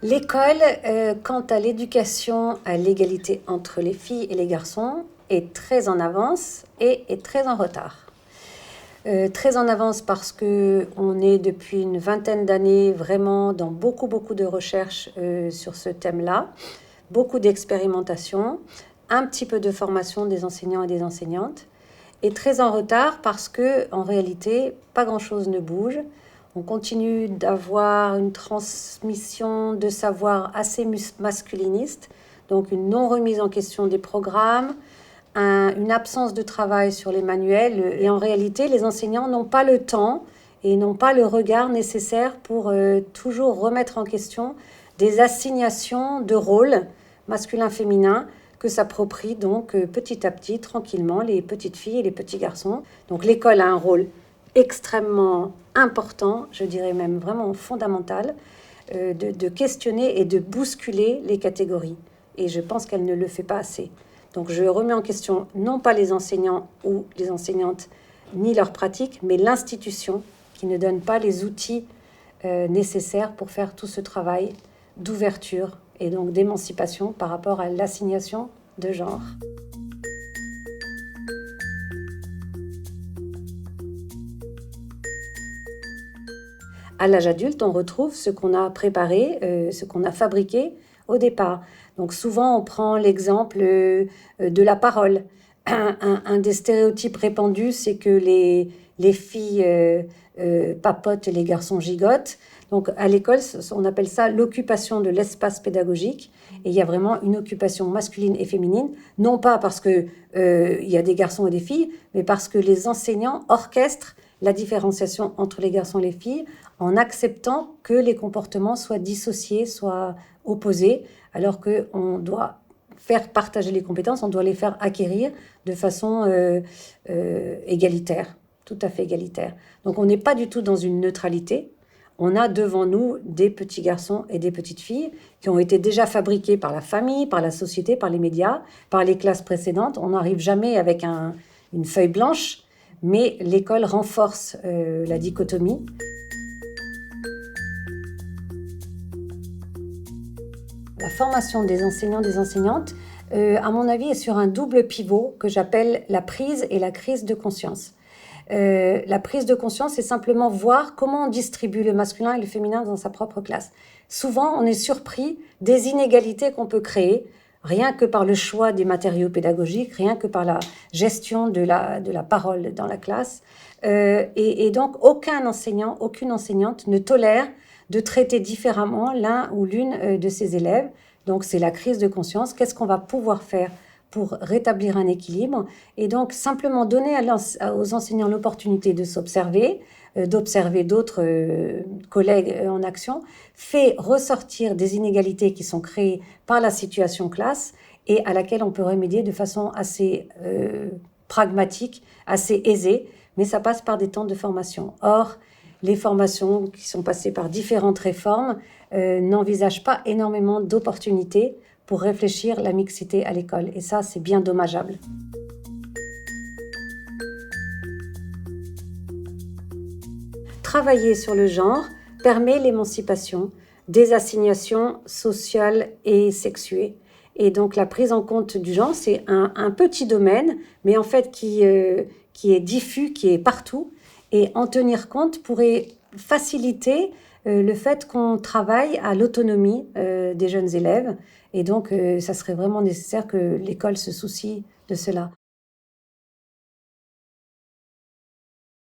L'école, quant à l'éducation, à l'égalité entre les filles et les garçons, est très en avance et est très en retard. Très en avance parce qu'on est depuis une vingtaine d'années vraiment dans beaucoup de recherches sur ce thème-là, beaucoup d'expérimentation, un petit peu de formation des enseignants et des enseignantes, et très en retard parce qu'en réalité, pas grand-chose ne bouge. On continue d'avoir une transmission de savoir assez masculiniste, donc une non-remise en question des programmes, une absence de travail sur les manuels. Et en réalité, les enseignants n'ont pas le temps et n'ont pas le regard nécessaire pour toujours remettre en question des assignations de rôles masculin-féminin que s'approprient donc petit à petit, tranquillement, les petites filles et les petits garçons. Donc l'école a un rôle extrêmement important, je dirais même vraiment fondamental, de questionner et de bousculer les catégories. Et je pense qu'elle ne le fait pas assez. Donc je remets en question non pas les enseignants ou les enseignantes, ni leur pratique, mais l'institution qui ne donne pas les outils nécessaires pour faire tout ce travail d'ouverture et donc d'émancipation par rapport à l'assignation de genre. À l'âge adulte, on retrouve ce qu'on a préparé, ce qu'on a fabriqué au départ. Donc souvent, on prend l'exemple de la parole. Un des stéréotypes répandus, c'est que les filles papotent et les garçons gigotent. Donc à l'école, on appelle ça l'occupation de l'espace pédagogique. Et il y a vraiment une occupation masculine et féminine, non pas parce qu'il y a des garçons et des filles, mais parce que les enseignants orchestrent la différenciation entre les garçons et les filles en acceptant que les comportements soient dissociés, soient opposés, alors qu'on doit faire partager les compétences, on doit les faire acquérir de façon égalitaire, tout à fait égalitaire. Donc on n'est pas du tout dans une neutralité. On a devant nous des petits garçons et des petites filles qui ont été déjà fabriqués par la famille, par la société, par les médias, par les classes précédentes. On n'arrive jamais avec une feuille blanche, mais l'école renforce la dichotomie. La formation des enseignants, des enseignantes, à mon avis, est sur un double pivot que j'appelle la prise et la crise de conscience. La prise de conscience, c'est simplement voir comment on distribue le masculin et le féminin dans sa propre classe. Souvent, on est surpris des inégalités qu'on peut créer, rien que par le choix des matériaux pédagogiques, rien que par la gestion de la parole dans la classe. Et donc, aucun enseignant, aucune enseignante ne tolère de traiter différemment l'un ou l'une de ses élèves. Donc, c'est la crise de conscience. Qu'est-ce qu'on va pouvoir faire pour rétablir un équilibre? Et donc, simplement donner aux enseignants l'opportunité de s'observer, d'observer d'autres collègues en action, fait ressortir des inégalités qui sont créées par la situation classe et à laquelle on peut remédier de façon assez pragmatique, assez aisée, mais ça passe par des temps de formation. Or, les formations qui sont passées par différentes réformes n'envisagent pas énormément d'opportunités pour réfléchir la mixité à l'école. Et ça, c'est bien dommageable. Travailler sur le genre permet l'émancipation des assignations sociales et sexuées. Et donc la prise en compte du genre, c'est un petit domaine, mais en fait qui est diffus, qui est partout. Et en tenir compte pourrait faciliter le fait qu'on travaille à l'autonomie des jeunes élèves. Et donc, ça serait vraiment nécessaire que l'école se soucie de cela.